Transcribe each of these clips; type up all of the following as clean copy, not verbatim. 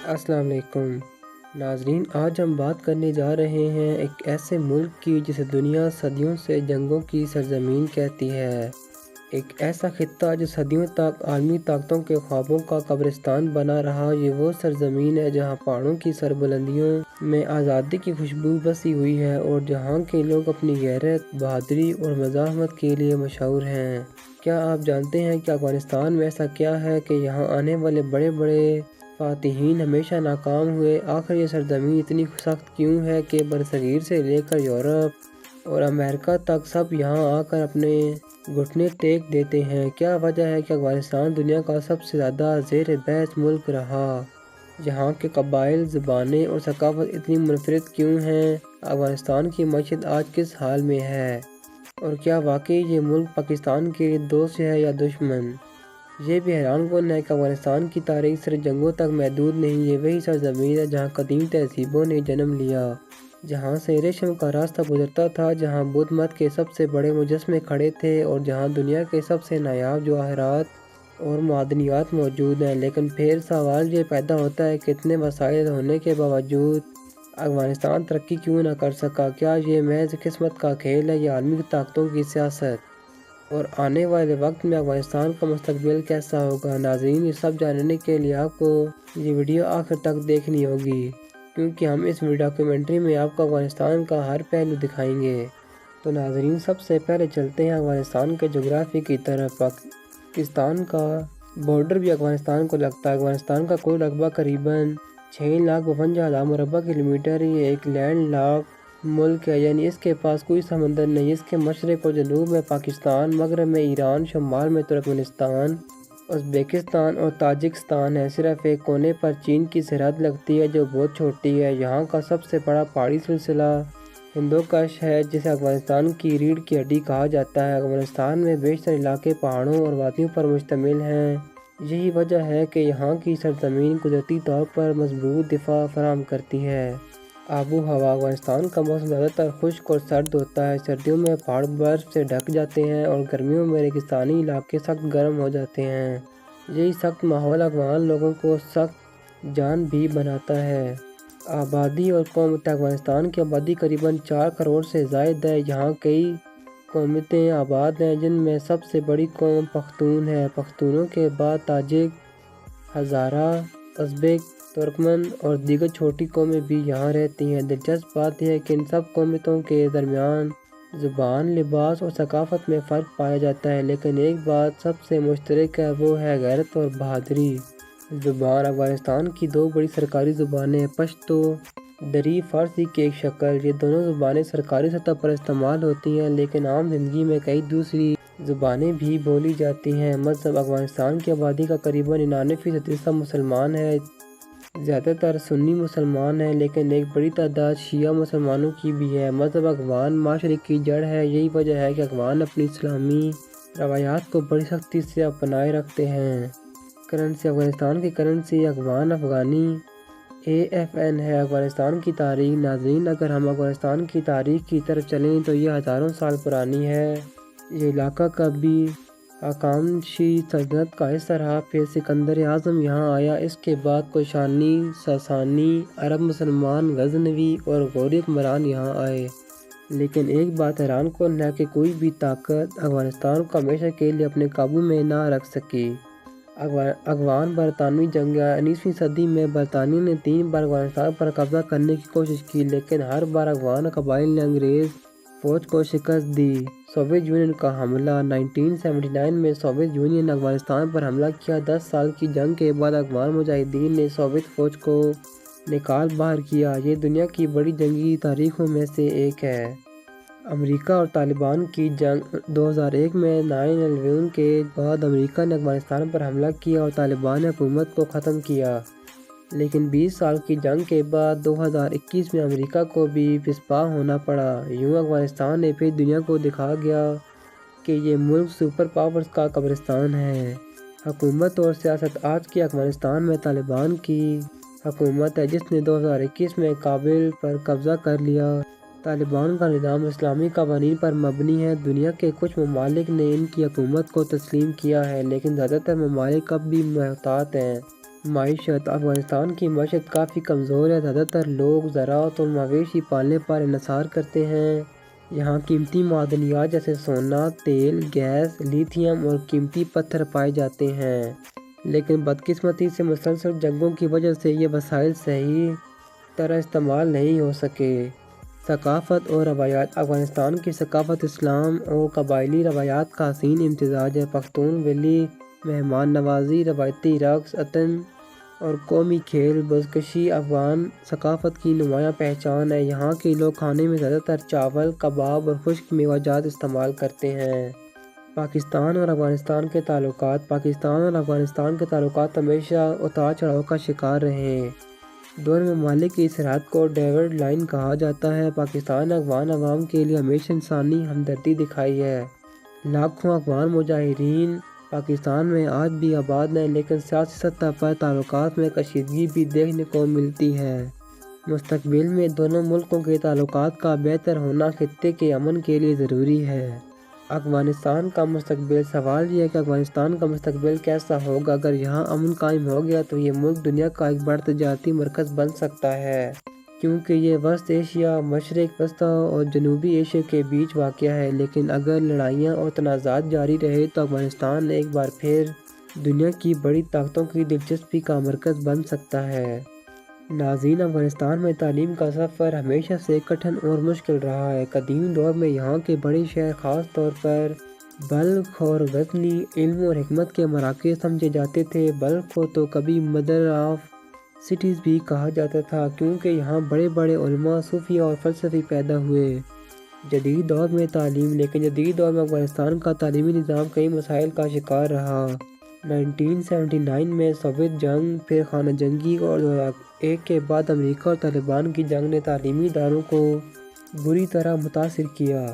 السلام علیکم ناظرین، آج ہم بات کرنے جا رہے ہیں ایک ایسے ملک کی جسے دنیا صدیوں سے جنگوں کی سرزمین کہتی ہے۔ ایک ایسا خطہ جو صدیوں تک عالمی طاقتوں کے خوابوں کا قبرستان بنا رہا۔ یہ وہ سرزمین ہے جہاں پہاڑوں کی سربلندیوں میں آزادی کی خوشبو بسی ہوئی ہے اور جہاں کے لوگ اپنی غیرت، بہادری اور مزاحمت کے لیے مشہور ہیں۔ کیا آپ جانتے ہیں کہ افغانستان میں ایسا کیا ہے کہ یہاں آنے والے بڑے بڑے فاتحین ہمیشہ ناکام ہوئے؟ آخر یہ سرزمین اتنی سخت کیوں ہے کہ برصغیر سے لے کر یورپ اور امریکہ تک سب یہاں آ کر اپنے گھٹنے ٹیک دیتے ہیں؟ کیا وجہ ہے کہ افغانستان دنیا کا سب سے زیادہ زیر بحث ملک رہا؟ یہاں کے قبائل، زبانیں اور ثقافت اتنی منفرد کیوں ہیں؟ افغانستان کی معیشت آج کس حال میں ہے؟ اور کیا واقعی یہ ملک پاکستان کے لیے دوست ہے یا دشمن؟ یہ بھی حیران کن ہے کہ افغانستان کی تاریخ صرف جنگوں تک محدود نہیں۔ یہ وہی سرزمین ہے جہاں قدیم تہذیبوں نے جنم لیا، جہاں سے ریشم کا راستہ گزرتا تھا، جہاں بدھ مت کے سب سے بڑے مجسمے کھڑے تھے اور جہاں دنیا کے سب سے نایاب جواہرات اور معدنیات موجود ہیں۔ لیکن پھر سوال یہ پیدا ہوتا ہے کہ اتنے وسائل ہونے کے باوجود افغانستان ترقی کیوں نہ کر سکا؟ کیا یہ محض قسمت کا کھیل ہے یا عالمی طاقتوں کی سیاست؟ اور آنے والے وقت میں افغانستان کا مستقبل کیسا ہوگا؟ ناظرین، یہ سب جاننے کے لیے آپ کو یہ ویڈیو آخر تک دیکھنی ہوگی، کیونکہ ہم اس ڈاکیومنٹری میں آپ کو افغانستان کا ہر پہلو دکھائیں گے۔ تو ناظرین، سب سے پہلے چلتے ہیں افغانستان کے جغرافیے کی طرف۔ پاکستان کا بارڈر بھی افغانستان کو لگتا ہے۔ افغانستان کا کل رقبہ قریباً 6,52,000 مربع کلومیٹر۔ یہ ایک لینڈ لاک ملک ہے، یعنی اس کے پاس کوئی سمندر نہیں۔ اس کے مشرق اور جنوب میں پاکستان، مغرب میں ایران، شمال میں ترکمانستان، ازبکستان اور تاجکستان ہے۔ صرف ایک کونے پر چین کی سرحد لگتی ہے جو بہت چھوٹی ہے۔ یہاں کا سب سے بڑا پہاڑی سلسلہ ہندوکش ہے، جسے افغانستان کی ریڑھ کی ہڈی کہا جاتا ہے۔ افغانستان میں بیشتر علاقے پہاڑوں اور وادیوں پر مشتمل ہیں۔ یہی وجہ ہے کہ یہاں کی سرزمین قدرتی طور پر مضبوط دفاع فراہم کرتی ہے۔ آب و ہوا: افغانستان کا موسم زیادہ تر خشک اور سرد ہوتا ہے۔ سردیوں میں پہاڑ برف سے ڈھک جاتے ہیں اور گرمیوں میں ریگستانی علاقے سخت گرم ہو جاتے ہیں۔ یہی سخت ماحول افغان لوگوں کو سخت جان بھی بناتا ہے۔ آبادی اور قومیں: افغانستان کی آبادی قریباً 4 کروڑ سے زائد ہے۔ یہاں کئی قومیں آباد ہیں، جن میں سب سے بڑی قوم پختون ہے۔ پختونوں کے بعد تاجک، ہزارہ، ازبک، ترکمن اور دیگر چھوٹی قومیں بھی یہاں رہتی ہیں۔ دلچسپ بات یہ ہے کہ ان سب قوموں کے درمیان زبان، لباس اور ثقافت میں فرق پایا جاتا ہے، لیکن ایک بات سب سے مشترک ہے، وہ ہے غیرت اور بہادری۔ زبان: افغانستان کی 2 بڑی سرکاری زبانیں ہیں، پشتو دری فارسی کی ایک شکل۔ یہ دونوں زبانیں سرکاری سطح پر استعمال ہوتی ہیں، لیکن عام زندگی میں کئی دوسری زبانیں بھی بولی جاتی ہیں۔ مذہب: افغانستان کی آبادی کا قریباً 99% حصہ مسلمان ہے۔ زیادہ تر سنی مسلمان ہیں، لیکن ایک بڑی تعداد شیعہ مسلمانوں کی بھی ہے۔ مذہب افغان معاشرے کی جڑ ہے۔ یہی وجہ ہے کہ افغان اپنی اسلامی روایات کو بڑی سختی سے اپنائے رکھتے ہیں۔ کرنسی: افغانستان کی کرنسی افغانی AFN ہے۔ افغانستان کی تاریخ: ناظرین، اگر ہم افغانستان کی تاریخ کی طرف چلیں تو یہ ہزاروں سال پرانی ہے۔ یہ علاقہ کبھی ہخامنشی سلطنت کا حصہ رہا، پھر سکندر اعظم یہاں آیا، اس کے بعد کوشانی، ساسانی، عرب مسلمان، غزنوی اور غوری حکمران یہاں آئے۔ لیکن ایک بات حیران کن ہے کہ کوئی بھی طاقت افغانستان کو ہمیشہ کے لیے اپنے قابو میں نہ رکھ سکی۔ افغان برطانوی جنگ: 19ویں صدی میں برطانیہ نے 3 بار افغانستان پر قبضہ کرنے کی کوشش کی، لیکن ہر بار افغان قبائل نے انگریز فوج کو شکست دی۔ سوویت یونین کا حملہ: 1979 میں سوویت یونین نے افغانستان پر حملہ کیا۔ 10 سال کی جنگ کے بعد افغان مجاہدین نے سوویت فوج کو نکال باہر کیا۔ یہ دنیا کی بڑی جنگی تاریخوں میں سے ایک ہے۔ امریکہ اور طالبان کی جنگ: 2001 میں 9/11 کے بعد امریکہ نے افغانستان پر حملہ کیا اور طالبان نے حکومت کو ختم کیا۔ لیکن 20 سال کی جنگ کے بعد 2021 میں امریکہ کو بھی پسپا ہونا پڑا۔ یوں افغانستان نے پھر دنیا کو دکھا دیا کہ یہ ملک سپر پاورز کا قبرستان ہے۔ حکومت اور سیاست: آج کے افغانستان میں طالبان کی حکومت ہے، جس نے 2021 میں کابل پر قبضہ کر لیا۔ طالبان کا نظام اسلامی قوانین پر مبنی ہے۔ دنیا کے کچھ ممالک نے ان کی حکومت کو تسلیم کیا ہے، لیکن زیادہ تر ممالک اب بھی محتاط ہیں۔ معیشت افغانستان کی معیشت کافی کمزور ہے۔ زیادہ تر لوگ زراعت اور مویشی پالنے پر انحصار کرتے ہیں۔ یہاں قیمتی معدنیات جیسے سونا، تیل، گیس، لیتھیم اور قیمتی پتھر پائے جاتے ہیں، لیکن بدقسمتی سے مسلسل جنگوں کی وجہ سے یہ وسائل صحیح طرح استعمال نہیں ہو سکے۔ ثقافت اور روایات افغانستان کی ثقافت اسلام اور قبائلی روایات کا حسین امتزاج ہے۔ پختون ویلی، مہمان نوازی، روایتی رقص، عطن اور قومی کھیل بزکشی افغان ثقافت کی نمایاں پہچان ہے۔ یہاں کے لوگ کھانے میں زیادہ تر چاول، کباب اور خشک میوہ جات استعمال کرتے ہیں۔ پاکستان اور افغانستان کے تعلقات پاکستان اور افغانستان کے تعلقات ہمیشہ اتار چڑھاؤ کا شکار رہے ہیں۔ دونوں ممالک کی سرحد کو ڈیوڈ لائن کہا جاتا ہے۔ پاکستان نے افغان عوام کے لیے ہمیشہ انسانی ہمدردی دکھائی ہے۔ لاکھوں افغان مہاجرین پاکستان میں آج بھی آباد ہیں، لیکن سیاسی سطح پر تعلقات میں کشیدگی بھی دیکھنے کو ملتی ہے۔ مستقبل میں دونوں ملکوں کے تعلقات کا بہتر ہونا خطے کے امن کے لیے ضروری ہے۔ افغانستان کا مستقبل سوال یہ ہے کہ افغانستان کا مستقبل کیسا ہوگا۔ اگر یہاں امن قائم ہو گیا تو یہ ملک دنیا کا ایک بڑا تجارتی مرکز بن سکتا ہے، کیونکہ یہ وسط ایشیا، مشرق وسطیٰ اور جنوبی ایشیا کے بیچ واقع ہے۔ لیکن اگر لڑائیاں اور تنازعات جاری رہے تو افغانستان ایک بار پھر دنیا کی بڑی طاقتوں کی دلچسپی کا مرکز بن سکتا ہے۔ ناظرین، افغانستان میں تعلیم کا سفر ہمیشہ سے کٹھن اور مشکل رہا ہے۔ قدیم دور میں یہاں کے بڑے شہر، خاص طور پر بلخ اور غزنی، علم اور حکمت کے مراکز سمجھے جاتے تھے۔ بلخ کو تو کبھی مدر آف سٹیز بھی کہا جاتا تھا، کیونکہ یہاں بڑے بڑے علماء، صوفیاء اور فلسفی پیدا ہوئے۔ جدید دور میں افغانستان کا تعلیمی نظام کئی مسائل کا شکار رہا۔ 1979 میں سوویت جنگ، پھر خانہ جنگی اور 2001 کے بعد امریکہ اور طالبان کی جنگ نے تعلیمی اداروں کو بری طرح متاثر کیا۔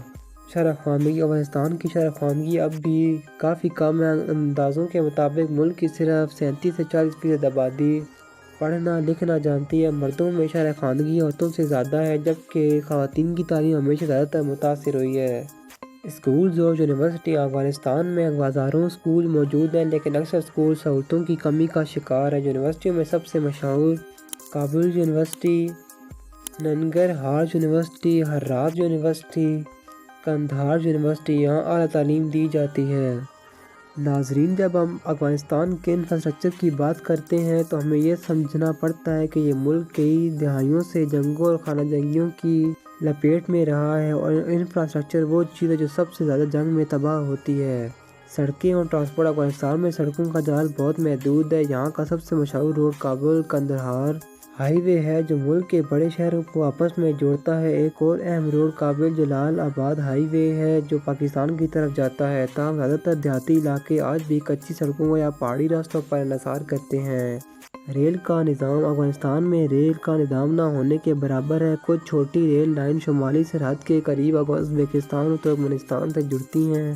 شرح خواندگی افغانستان کی شرح خواندگی اب بھی کافی کم ہے۔ اندازوں کے مطابق ملک کی صرف 37 سے 40% آبادی پڑھنا لکھنا جانتی ہے۔ مردوں میں شرح خواندگی عورتوں سے زیادہ ہے، جبکہ خواتین کی تعلیم ہمیشہ زیادہ تر متاثر ہوئی ہے۔ اسکولز اور یونیورسٹیاں افغانستان میں ہزاروں اسکول موجود ہیں، لیکن اکثر اسکول سہولتوں کی کمی کا شکار ہیں۔ یونیورسٹیوں میں سب سے مشہور Kabul university, Nangarhar university, Herat university, Kandahar university, یہاں اعلیٰ تعلیم دی جاتی ہے۔ ناظرین، جب ہم افغانستان کے انفراسٹرکچر کی بات کرتے ہیں تو ہمیں یہ سمجھنا پڑتا ہے کہ یہ ملک کئی دہائیوں سے جنگوں اور خانہ جنگیوں کی لپیٹ میں رہا ہے، اور انفراسٹرکچر وہ چیز ہے جو سب سے زیادہ جنگ میں تباہ ہوتی ہے۔ سڑکیں اور ٹرانسپورٹ افغانستان میں سڑکوں کا جال بہت محدود ہے۔ یہاں کا سب سے مشہور روڈ کابل قندھار ہائی وے ہے، جو ملک کے بڑے شہروں کو آپس میں جوڑتا ہے۔ ایک اور اہم روڈ کابل جلال آباد ہائی وے ہے، جو پاکستان کی طرف جاتا ہے۔ تاہم زیادہ تر دیہاتی علاقے آج بھی کچی سڑکوں یا پہاڑی راستوں پر انحصار کرتے ہیں۔ ریل کا نظام افغانستان میں ریل کا نظام نہ ہونے کے برابر ہے۔ کچھ چھوٹی ریل لائن شمالی سرحد کے قریب ازبکستان اور ترکمانستان تک جڑتی ہیں،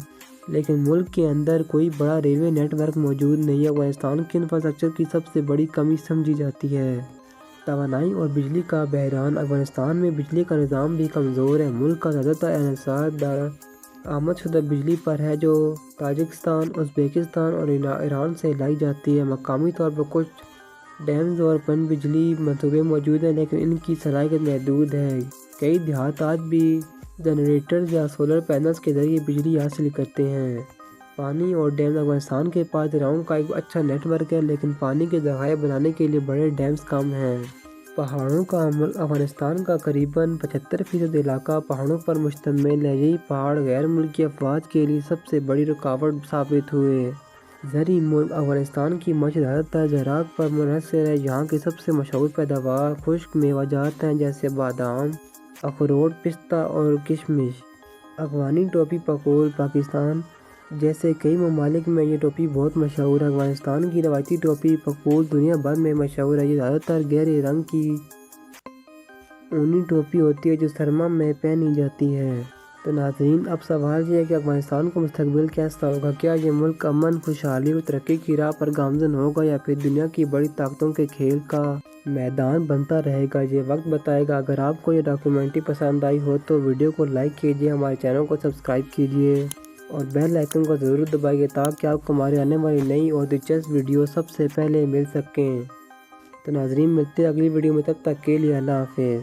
لیکن ملک کے اندر کوئی بڑا ریلوے نیٹ ورک موجود نہیں۔ افغانستان کے انفراسٹرکچر کی سب سے بڑی کمی سمجھی جاتی ہے توانائی اور بجلی کا بحران۔ افغانستان میں بجلی کا نظام بھی کمزور ہے۔ ملک کا زیادہ تر انحصار درآمد شدہ بجلی پر ہے، جو تاجکستان، ازبکستان اور ایران سے لائی جاتی ہے۔ مقامی طور پر کچھ ڈیمز اور پن بجلی منصوبے موجود ہیں، لیکن ان کی صلاحیت محدود ہے۔ کئی دیہات آج بھی جنریٹرز یا سولر پینلز کے ذریعے بجلی حاصل کرتے ہیں۔ پانی اور ڈیمز افغانستان کے پاس دریاؤں کا ایک اچھا نیٹ ورک ہے، لیکن پانی کے ذخائر بنانے کے لیے بڑے ڈیمز کم ہیں۔ پہاڑوں کا ملک افغانستان کا قریباً 75% علاقہ پہاڑوں پر مشتمل ہے۔ یہی پہاڑ غیر ملکی افواج کے لیے سب سے بڑی رکاوٹ ثابت ہوئے۔ زرعی ملک افغانستان کی معیشت زیادہ تر زراعت پر منحصر ہے۔ یہاں کی سب سے مشہور پیداوار خشک میوہ جات ہیں، جیسے بادام، اخروٹ، پستہ اور کشمش۔ افغانی ٹوپی پکول پاکستان جیسے کئی ممالک میں یہ ٹوپی بہت مشہور ہے۔ افغانستان کی روایتی ٹوپی پکول دنیا بھر میں مشہور ہے۔ یہ زیادہ تر گہرے رنگ کی اونی ٹوپی ہوتی ہے جو سرما میں پہنی جاتی ہے۔ تو ناظرین، اب سوال یہ ہے کہ افغانستان کا مستقبل کیسا ہوگا؟ کیا یہ ملک امن، خوشحالی اور ترقی کی راہ پر گامزن ہوگا، یا پھر دنیا کی بڑی طاقتوں کے کھیل کا میدان بنتا رہے گا؟ یہ وقت بتائے گا۔ اگر آپ کو یہ ڈاکیومنٹری پسند آئی ہو تو ویڈیو کو لائک کیجیے، ہمارے چینل کو سبسکرائب کیجیے۔ اور بیل آئکن کو ضرور دبائیے تاکہ آپ کو ہمارے آنے والی نئی اور دلچسپ ویڈیو سب سے پہلے مل سکیں۔ تو ناظرین ملتے ہیں اگلی ویڈیو میں، تب تک کے لیے اللہ حافظ۔